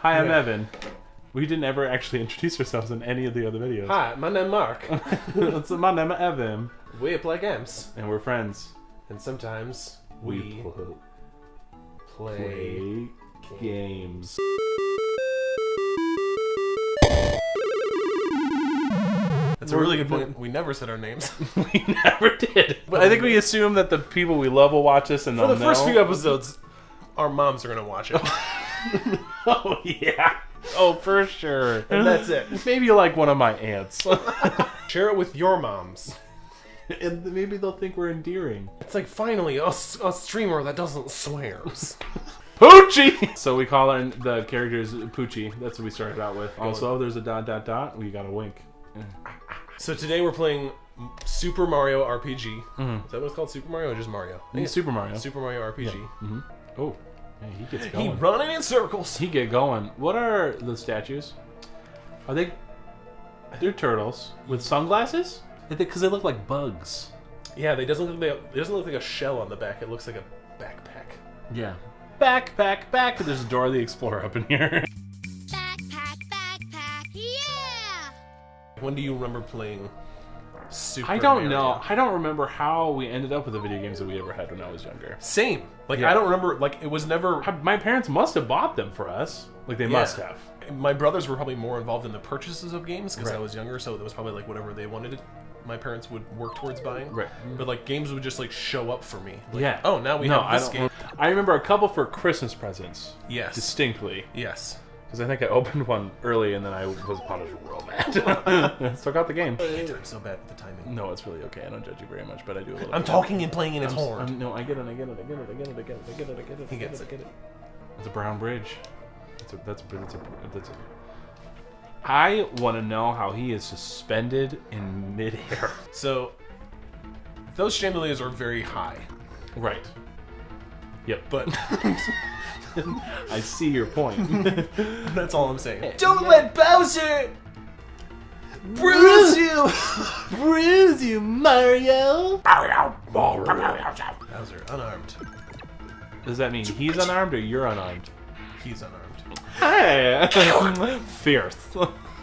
Hi, I'm Evan. We didn't ever actually introduce ourselves in any of the other videos. Hi, my name's Mark. My name is Evan. We play games. And we're friends. And sometimes we play games. That's a really good point. We never said our names. We never did. But I think we assume that the people we love will watch us and they'll know. For the first few episodes, our moms are going to watch it. Oh, yeah. Oh, for sure. And that's it. Maybe like one of my aunts. Share it with your moms. And maybe they'll think we're endearing. It's like, finally, a streamer that doesn't swear. Poochie! So we call the characters Poochie. That's what we started out with. Also, there's a ... We got a wink. So today we're playing Super Mario RPG. Is that what it's called? Super Mario or just Mario? Super Mario. Super Mario RPG. Yeah. Oh, yeah, he gets going. He running in circles. He get going. What are the statues? Are they? They're turtles with sunglasses. Because they look like bugs. Yeah, it doesn't look like a shell on the back. It looks like a backpack. Yeah. Backpack. There's Dora the Explorer up in here. Backpack, yeah! When do you remember playing Super I don't Mario? know. I don't remember how we ended up with the video games that we ever had when I was younger. Same. Like, Yeah. I don't remember, like, it was never... My parents must have bought them for us. Like, they must have. My brothers were probably more involved in the purchases of games because Right. I was younger, so it was probably, like, whatever they wanted my parents would work towards buying. Right. But, like, games would just, like, show up for me. Like, Yeah. oh, now we have this game. I remember a couple for Christmas presents. Yes. Distinctly. Yes. Because I think I opened one early and then I was punished real mad. Still got the game. I'm so bad at the timing. No, it's really okay. I don't judge you very much, but I do a little I'm bit. talking and playing in its horn. No, I get it. He gets it. It's a brown bridge. That's a I want to know how he is suspended in midair. So, those chandeliers are very high. Right. Yep. But I see your point. that's all I'm saying. Don't let Bowser bruise you, Mario. Bowser, unarmed. Does that mean he's unarmed or you're unarmed? He's unarmed. Hey! Fierce.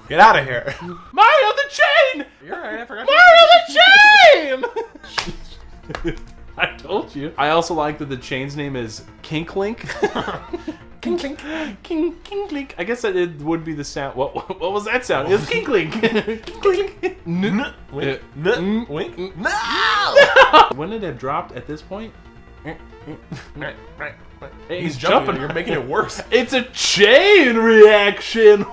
Get out of here. Mario the Chain! You're right, I forgot. Mario the Chain! I told you. I also like that the chain's name is Kink Link. King clink. King Link. I guess that it would be the sound. What was that sound? It was Kink Link. Kink Link. Wink. Wink. No! Wouldn't it have dropped at this point? He's jumping. You're making it worse. It's a chain reaction.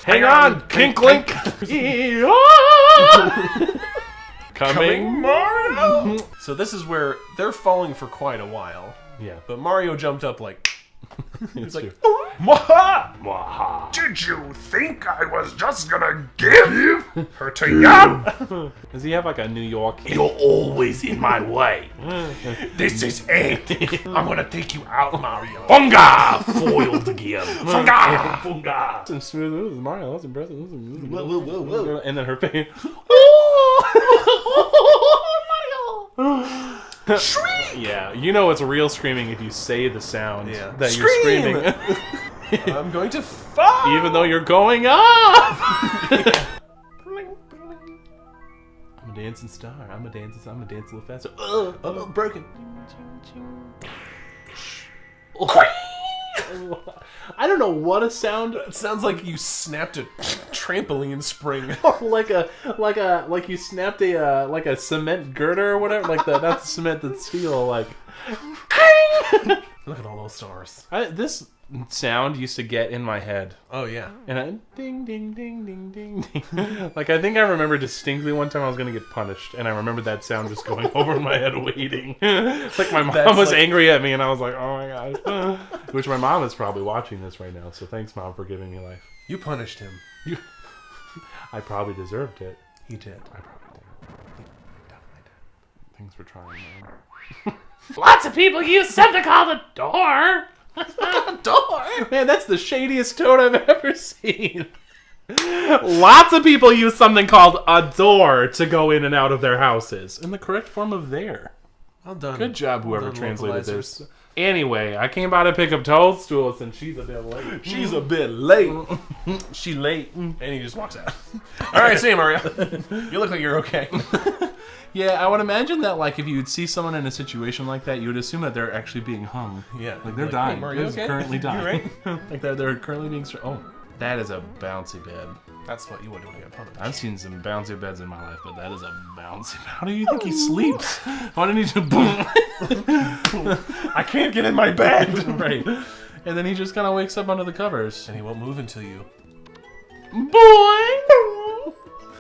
Hang on, Kink Link. Coming, Mario. So this is where they're falling for quite a while. Yeah, But Mario jumped up like... it's like, true. Mwaha! Mwaha. Did you think I was just gonna give her to you? Does he have like a New York? You're always in my way. This is it. I'm gonna take you out, Mario. Funga! Foiled again. Funga! Funga! Some smooth moves, Mario. That's impressive. Whoa. And then her face. Mario! Yeah, you know it's real screaming if you say the sound that Scream! you're screaming. I'm going to fall! Even though you're going up! I'm a dancing star. I'm a dance a little faster. Oh, broken. I don't know what a sound. It sounds like you snapped a trampoline spring. like you snapped a cement girder or whatever. Like not the cement, the steel. Like. Look at all those stars. This sound used to get in my head. Oh yeah. And I ding ding ding ding ding ding. Like I think I remember distinctly one time I was gonna get punished, and I remember that sound just going over in my head waiting. Like my mom was angry at me, and I was like, oh my gosh. Which my mom is probably watching this right now. So thanks, Mom, for giving me life. You punished him. I probably deserved it. He did. I probably did. He definitely did. Thanks for trying, Mom. Lots of people use something called a door. Door! Man, that's the shadiest toad I've ever seen. Lots of people use something called a door to go in and out of their houses. In the correct form of there. Well done. Good job, Well whoever done, translated localizers. this. Anyway, I came by to pick up Toadstool since she's a bit late. She's a bit late. She late. And he just walks out. All right, see you, Mario. You look like you're okay. Yeah, I would imagine that, like, if you would see someone in a situation like that, you would assume that they're actually being hung. Yeah. Like, they're Hey, dying. Mario, They're okay? currently You dying. right? Like, they're currently being... Oh, that is a bouncy bed. That's what you want to do when you get punished. I've seen some bouncy beds in my life, but that is a bouncy... How do you think he sleeps? Why didn't he just... Boom? I can't get in my bed. Right. And then he just kind of wakes up under the covers. And he won't move until you... Boy!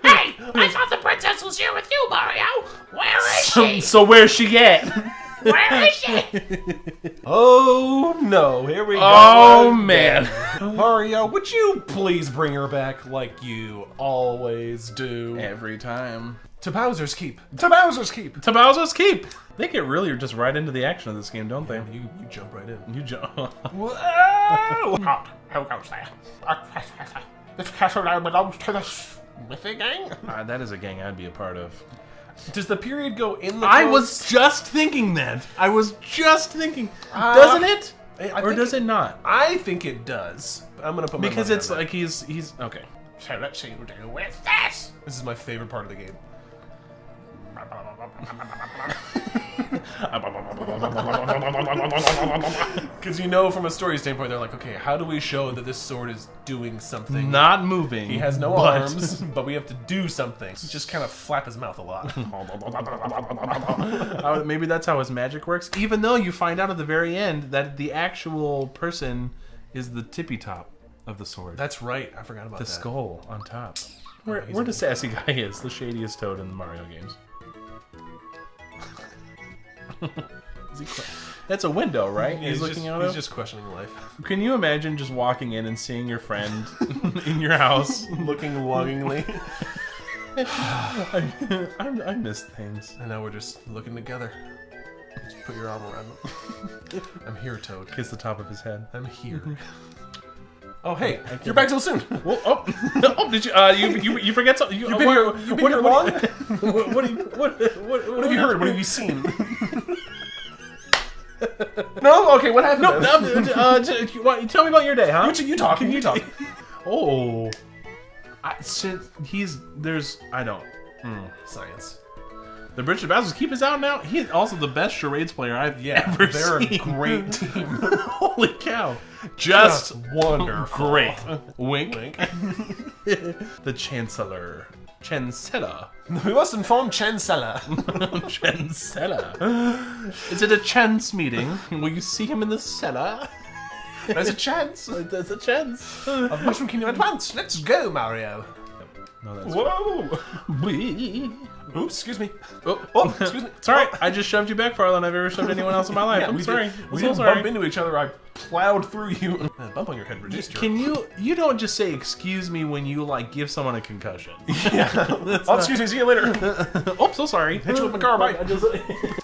Hey, I thought the princess was here with you, Mario. Where is she? So where's she at? Where is she? Oh, no. Here we go. Oh, man. Mario, would you please bring her back like you always do? Every time. To Bowser's Keep. To Bowser's Keep. To Bowser's Keep. They get really just right into the action of this game, don't they? You jump right in. You jump. Whoa! Who goes there? This castle now belongs to the Smithy gang. That is a gang I'd be a part of. Does the period go in the I quotes? was just thinking that. I was just thinking. Doesn't it? I Or think does it not? I think it does. I'm gonna put my Because money it's on that. like he's okay. So let's see what do with this. This is my favorite part of the game. Because you know, from a story standpoint, they're like, okay, how do we show that this sword is doing something? Not moving. He has no but- arms, but we have to do something. Just kind of flap his mouth a lot. Maybe that's how his magic works. Even though you find out at the very end that the actual person is the tippy top of the sword. That's right. I forgot about the that. skull on top. Where Where the sassy guy is, the shadiest toad in the Mario games. That's a window, right? Yeah, he's looking out He's of. just questioning life. Can you imagine just walking in and seeing your friend in your house? Looking longingly. I miss things. And now we're just looking together. Just put your arm around him. I'm here, Toad. Kiss the top of his head. I'm here. Oh, hey, you're back so soon. Well, oh, did you? You forget something? You've been here long? What What have you heard? What have you seen? No? Okay, what happened? No, tell me about your day, huh? You talk. You talk. Oh, I don't. Science. The Bridge to Bowser's Keep is out now. He's also the best charades player I've ever They're seen. a great team. Holy cow! Just wonderful. great. Wink. Wink. The Chancellor. Chancellor. We must inform Chancellor. Chancellor. Is it a chance meeting? Will you see him in the cellar? There's a chance There's a chance. of Mushroom Kingdom at once. Let's go, Mario. No, that's Whoa. Wee. Oops, excuse me. Oh, Excuse me. It's alright. I just shoved you back farther than I've ever shoved anyone else in my life. I'm we sorry. Did, we I'm didn't so sorry. bump into each other. I plowed through you. That bump on your head reduced your... Can you don't just say excuse me when you like give someone a concussion. Oh, excuse me. See you later. Oh, so sorry. Hit you with my car bike.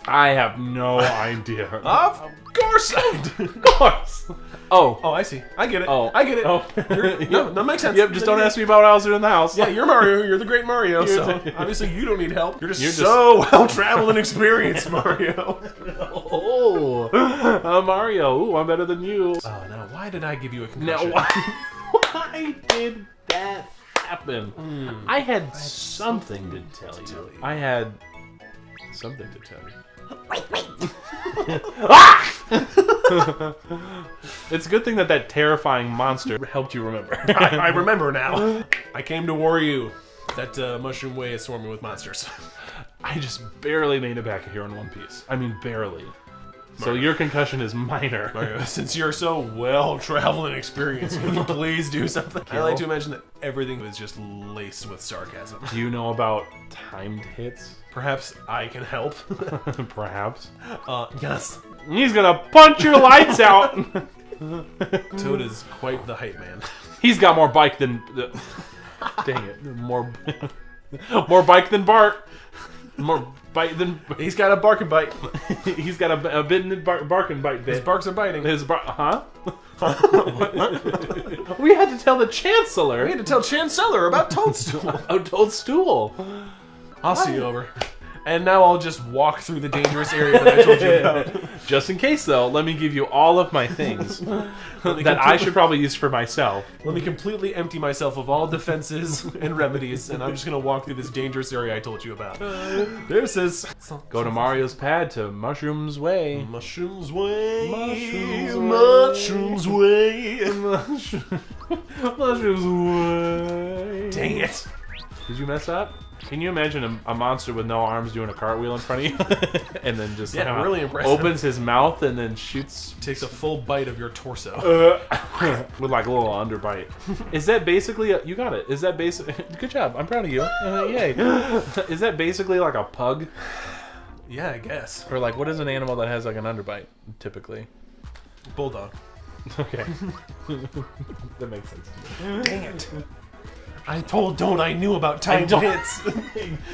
I have no idea. Of course. Of course. Oh. Oh, I see. I get it. Oh. I get it. Oh. No, that makes sense. Yep, just don't ask me about what I was doing in the house. Yeah, you're Mario. You're the great Mario. You're So the- obviously you don't need help. You're just You're so well traveled and experienced, Mario. Oh, Mario. Ooh, I'm better than you. Oh no! Why did I give you a Now, concussion? why did that happen? I had something to tell you. I had something to tell you. It's a good thing that terrifying monster helped you remember. I remember now. I came to warn you that Mushroom Way is swarming with monsters. I just barely made it back here in one piece. I mean, barely. So your concussion is minor. Mario, since you're so well traveled and experienced, can you please do something? I like to imagine that everything is just laced with sarcasm. Do you know about timed hits? Perhaps I can help. Perhaps. Yes. He's gonna punch your lights out. Toad is quite the hype man. He's got more bike than. Dang it! More bike than Bart. More bite than. He's got a bark and bite. He's got a bitten bark and bite bit. His barks are biting. Huh? We had to tell the Chancellor. We had to tell Chancellor about Toadstool. Oh, Toadstool. I'll see you over. And now I'll just walk through the dangerous area that I told you about. Just in case, though, let me give you all of my things that I should probably use for myself. Let me completely empty myself of all defenses and remedies, and I'm just gonna walk through this dangerous area I told you about. This is Go to Mario's pad to Mushroom's Way. Mushrooms Way. Mushrooms Way. Mushroom's Way. Dang it. Did you mess up? Can you imagine a monster with no arms doing a cartwheel in front of you? And then just really impressive. opens his mouth and then shoots Takes a full bite of your torso. with like a little underbite. Is that basically you got it? Is that good job? I'm proud of you. Yay! Is that basically like a pug, Yeah, I guess. or like what is an animal that has like an underbite typically? Bulldog. Okay, that makes sense. Dang it. I told Don't I knew about timed don't- hits.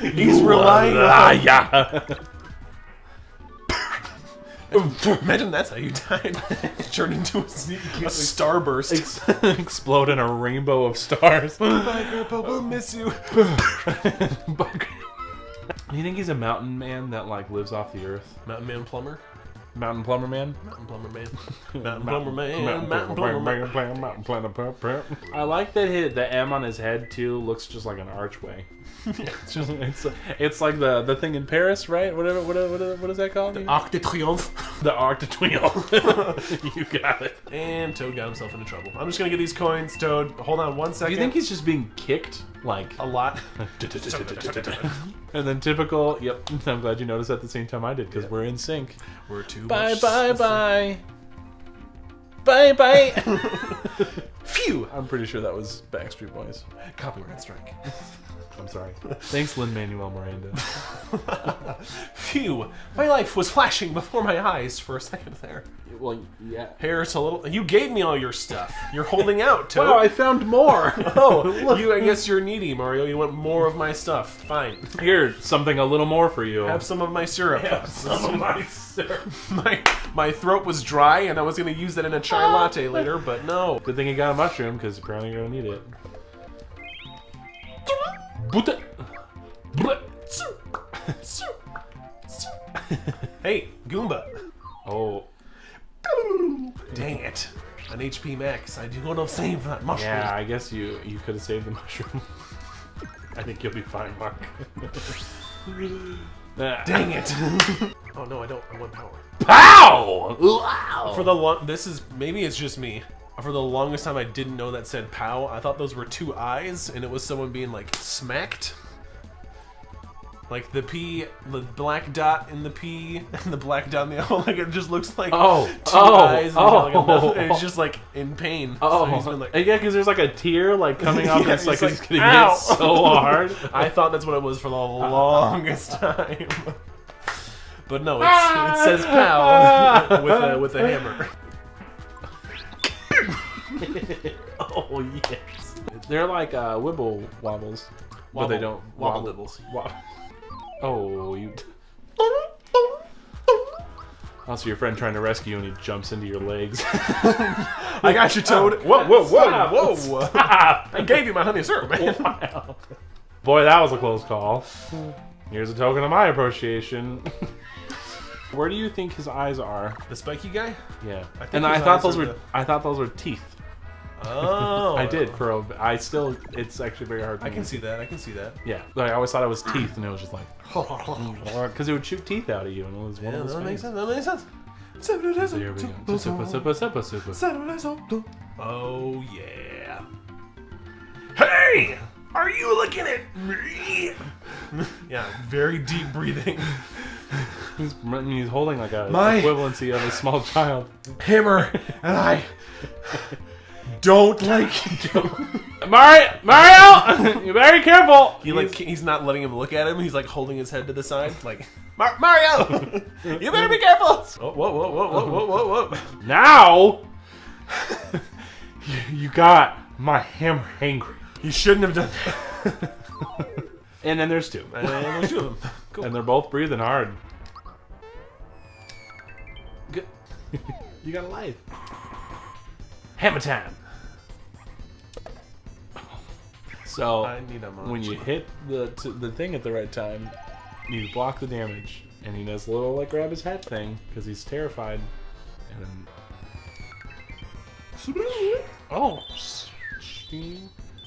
He's relying on... yeah. Imagine that's how you died. Turned into a starburst. Explode in a rainbow of stars. Bye, Grandpa, we'll miss you. Do you think he's a mountain man that like lives off the earth? Mountain Man Plumber? Mountain plumber man? Mountain Plumber Man. Mountain Plumber Man. Mountain Plumber Man. Mountain plumber. I like that the M on his head too looks just like an archway. It's like the thing in Paris, right? What is that called? Arc de Triomphe. The Arc de Triomphe. You got it. And Toad got himself into trouble. I'm just gonna get these coins, Toad. Hold on one Do second. you think he's just being kicked? Like a lot? and then typical, yep, I'm glad you noticed at the same time I did, because we're in sync. We're too Bye, much bye, bye. Bye, bye. Phew! I'm pretty sure that was Backstreet Boys. Copyright strike. I'm sorry. Thanks, Lin-Manuel Miranda. Phew! My life was flashing before my eyes for a second there. Well, yeah. Here's a little... You gave me all your stuff. You're holding out, Toad. Wow, I found more. Oh, I guess you're needy, Mario. You want more of my stuff. Fine. Here, something a little more for you. Have some of my syrup. some of my syrup. My throat was dry, and I was going to use that in a chai latte later, but no. Good thing you got a mushroom, because apparently you're going to need it. Hey, Goomba. Oh. Dang it. An HP max. I do want to save that mushroom. Yeah, I guess you could have saved the mushroom. I think you'll be fine, Mark. Dang it. Oh no, I don't. I want power. Pow! Wow! For maybe it's just me. For the longest time, I didn't know that said "pow." I thought those were two eyes, and it was someone being like smacked. Like the P, the black dot in the P, and the black dot in the O. Like it just looks like two eyes. And it's just like in pain. Oh, so he's been like, yeah, because there's like a tear like coming off. Yeah, It's like he's it's like, gonna ow! get so hard. I thought that's what it was for the longest time. But no, it says "pow" with a hammer. Oh yes, they're like wibble wobbles, but they don't wobble nibbles. Oh, you. Also, your friend trying to rescue you and he jumps into your legs. I got you, Toad. Whoa, whoa, whoa, whoa! I gave you my honey syrup, man. Wow. Boy, that was a close call. Here's a token of my appreciation. Where do you think his eyes are? The spiky guy? Yeah, think I his thought eyes those are were. the- I thought those were teeth. Oh, I did for a. I still. It's actually very hard. I can see that. I can see that. Yeah, like, I always thought it was teeth, and it was just like because it would shoot teeth out of you, and it was one Yeah, of those that makes things. sense. That makes sense. So here we go. Super. Oh yeah. Hey! Are you looking at me? Yeah, very deep breathing. He's holding like a My- equivalency of a small child. Hammer and I don't like you. Mario, you better be careful. He's not letting him look at him. He's like holding his head to the side, like Mario. You better be careful. Oh, whoa, whoa, whoa, whoa, whoa, whoa, whoa. Now you got my hammer angry. You shouldn't have done that. And then there's two, And there's two of them. Cool. and they're both breathing hard. Good. You got a life. Hammer time. So I need a moment. when you hit the thing at the right time, You block the damage, and he does a little like grab his hat thing because he's terrified. And then, oh,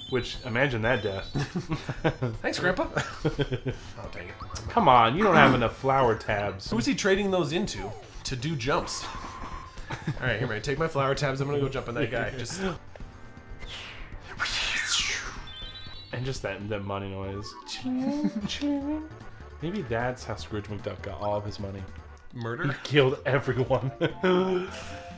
which imagine that death. Thanks, Grandpa. Oh, dang it. Come on, you don't have enough flower tabs. Who's he trading those into to do jumps? All right, here, man. Take my flower tabs. I'm gonna go jump on that guy. Just and just that money noise. Maybe that's how Scrooge McDuck got all of his money. murder. He killed everyone.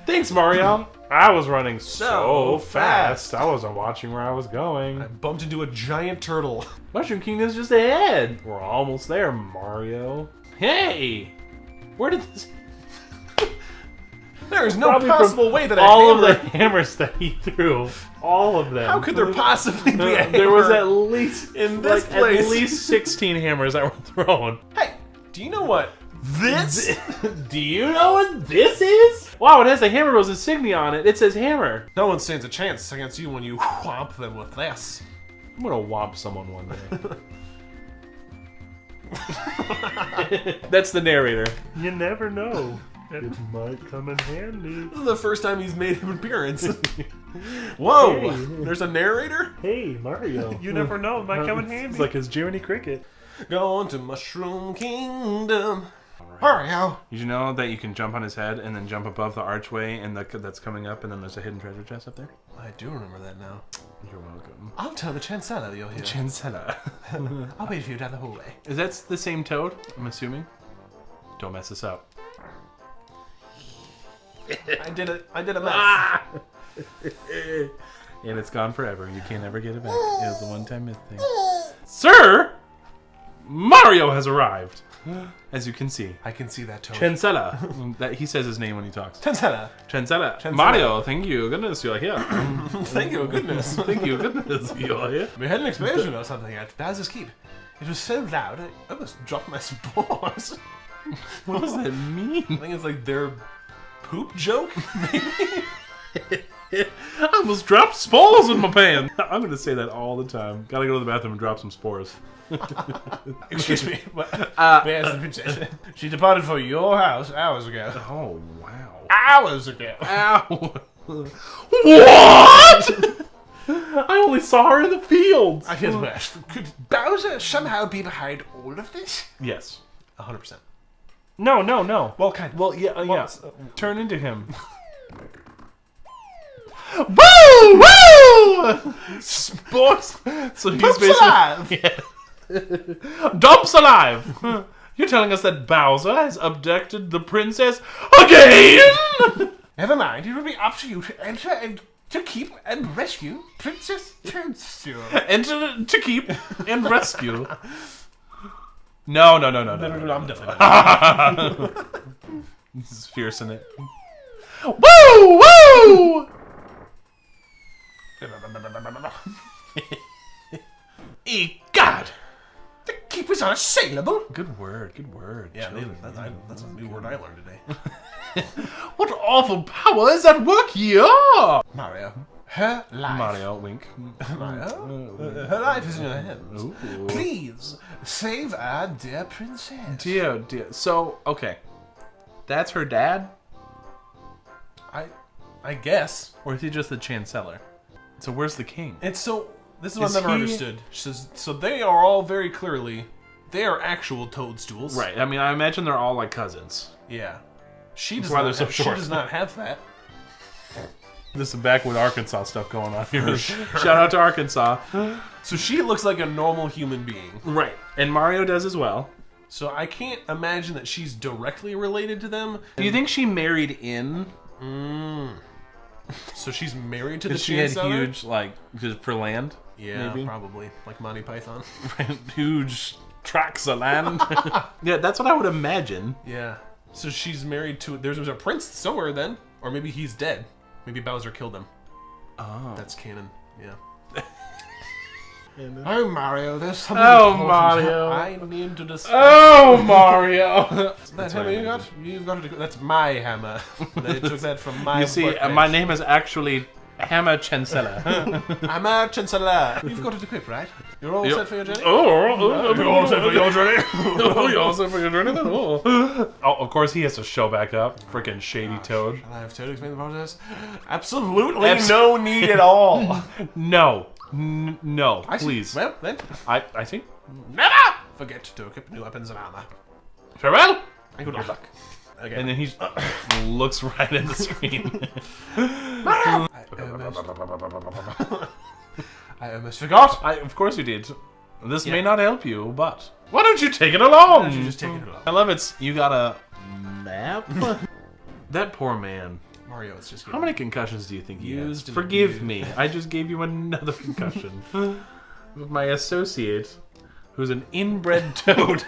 Thanks, Mario. I was running so fast. I wasn't watching where I was going. I bumped into a giant turtle. Mushroom Kingdom's just ahead. We're almost there, Mario. Hey! Where did this... There is no Probably possible way that all of the hammers that he threw. All of them. How could there possibly be a hammer? There was at least in this like, place at least 16 hammers that were thrown. Hey, do you know what this? Do you know what this is? Wow, it has the Hammer Bros insignia on it. It says hammer. No one stands a chance against you when you whomp them with this. I'm gonna whomp someone one day. That's the narrator. You never know. It might come in handy. This is the first time he's made an appearance. Whoa! Hey. There's a narrator? Hey, Mario. You never know. It might come in handy. It's like his Jiminy Cricket. Going to Mushroom Kingdom. Mario! Did you know that you can jump on his head and then jump above the archway and that's coming up and then there's a hidden treasure chest up there? I do remember that now. You're welcome. I'll tell the Chancellor that you're here. Chancellor. I'll wait for you down the hallway. Is that the same toad? I'm assuming. Don't mess this up. I did it. I did a mess. And it's gone forever. You can't ever get it back. It was the one-time myth thing. Sir! Mario has arrived. As you can see. I can see that toad. Chancellor. That he says his name when he talks. Chancellor. Chancellor. Mario, thank you. Goodness, you're here. Thank you, goodness. Thank you. Goodness, you're here. We had an explosion or something at Bowser's Keep. It was so loud, I almost dropped my spores. What does that mean? I think it's like their poop joke, maybe? I almost dropped spores in my pants. I'm going to say that all the time. Gotta go to the bathroom and drop some spores. Excuse me. Where's the princess? She departed for your house hours ago. Oh, wow. Hours ago. Ow. What? I only saw her in the fields. I feel the worst. Could Bowser somehow be behind all of this? Yes. 100%. No. Well, kind of. Well, yeah, yeah. Well, Turn into him. Woo! Woo! Sports. So he's Dumps basically alive! Yeah. Dumps alive. You're telling us that Bowser has abducted the princess again? Never mind. It will be up to you to enter and to keep and rescue Princess Chancellor. Enter to keep and rescue. No. I'm done. This is fierce in it. Woo! Woo! God! The keep is unassailable. Good word. Yeah, that's a new word I learned today. What awful power is at work here? Mario, her life. Mario, wink. Mario, her life is in your hands. Ooh. Please save our dear princess. Dear. So, okay. That's her dad? I guess. Or is he just the Chancellor? So where's the king? And so, this is what Is I've never he- understood. So they are all very clearly, they are actual toadstools. Right. I mean, I imagine they're all like cousins. Yeah. She does why not they're so have, she short. does not have that. This is backwood Arkansas stuff going on here. Shout out to Arkansas. So she looks like a normal human being. Right. And Mario does as well. So I can't imagine that she's directly related to them. Do you think she married in? So she's married to the Because she had Chancellor? huge, like, just for land? Yeah, maybe? probably. Like Monty Python. Huge tracts of land. Yeah, that's what I would imagine. Yeah. So she's married to... There's a prince somewhere then. Or maybe he's dead. Maybe Bowser killed him. Oh. That's canon. Yeah. Oh, Mario, there's something Oh, important Mario. I need to discuss. Oh, Mario! That hammer you got? You've got to... That's my hammer. They took that from my... You see, workbench. my name is actually Hammer Chancellor. I'm a chancellor. You've got it equipped, right? You're all set for your journey? Oh, You're all set for your journey? Oh, you all set for your journey then? Oh, of course he has to show back up. Freaking shady Toad. Shall I have Toad explain the process? Absolutely no need at all. No. No, I see. please. Well, then, I think. never forget to equip new weapons and armor. Farewell! And good luck. Okay. And then he looks right at the screen. I almost forgot. Of course you did. This may not help you, but why don't you take it along? Why don't you just take it along? I love it. You got a map? That poor man. Mario is just How many concussions do you think he Used used? and Forgive abused. me. I just gave you another concussion. My associate, who's an inbred toad.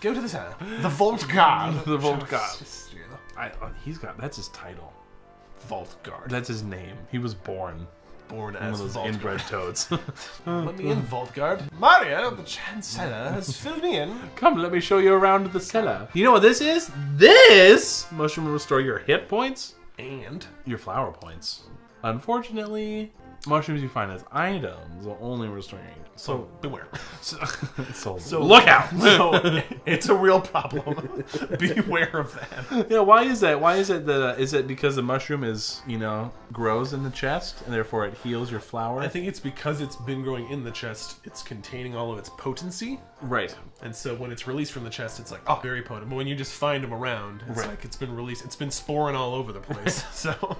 Go to the center. The Vault Guard. The Vault Guard. Assist you. That's his title. Vault Guard. That's his name. He was born Born one of as those Vault inbred Guard. toads. Let me in, Vault Guard. Mario, the Chancellor, has filled me in. Come, let me show you around the cellar. You know what this is? This mushroom will restore your hit points And your flower points. Unfortunately, mushrooms you find as items will only restore your so beware. so look out. So it's a real problem. Beware of that. Yeah, why is that? Why is it that? Is it because the mushroom is, grows in the chest and therefore it heals your flower? I think it's because it's been growing in the chest, it's containing all of its potency. Right. And so when it's released from the chest, it's like, oh, very potent. But when you just find them around, it's Right. like it's been released. It's been sporing all over the place. So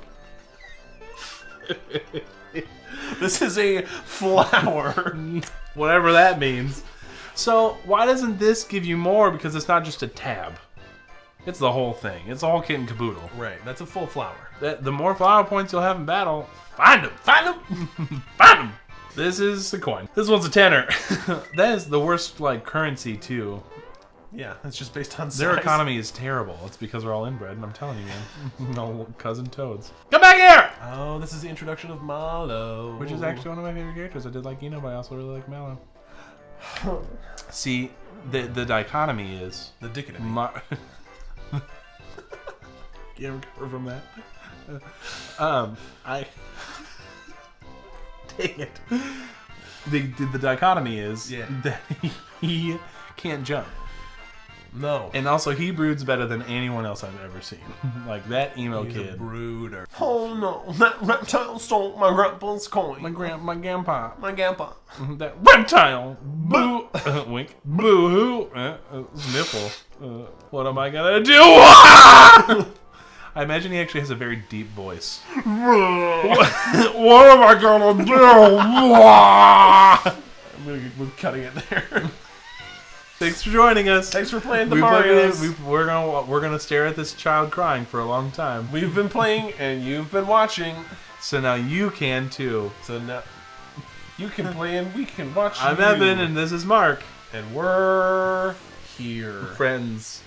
this is a flower. Whatever that means. So why doesn't this give you more? Because it's not just a tab. It's the whole thing. It's all kit and caboodle. Right, that's a full flower. The more flower points you'll have in battle, find them. Find them! Find them. This is a coin. This one's a tenner. That is the worst currency too. Yeah, that's just based on size. Their economy is terrible. It's because we're all inbred, and I'm telling you, man. No cousin toads. Come back here! Oh, this is the introduction of Mallow. Which is actually one of my favorite characters. I did like Eno, but I also really like Mallow. See, the dichotomy is... the dichotomy. Can't recover from that. Dang it. The dichotomy is that he can't jump. No. And also, he broods better than anyone else I've ever seen. Like, that emo He's kid. a brooder. Oh no, that reptile stole my grandpa's coin. My grandpa. My grandpa. That reptile. Boo. Wink. Boo hoo. Sniffle. What am I gonna do? I imagine he actually has a very deep voice. What am I gonna do? We're cutting it there. Thanks for joining us. Thanks for playing the We Marios. we're gonna stare at this child crying for a long time. We've been playing and you've been watching. So now you can too. So now you can play and we can watch. I'm you. Evan and this is Mark. And we're here. Friends.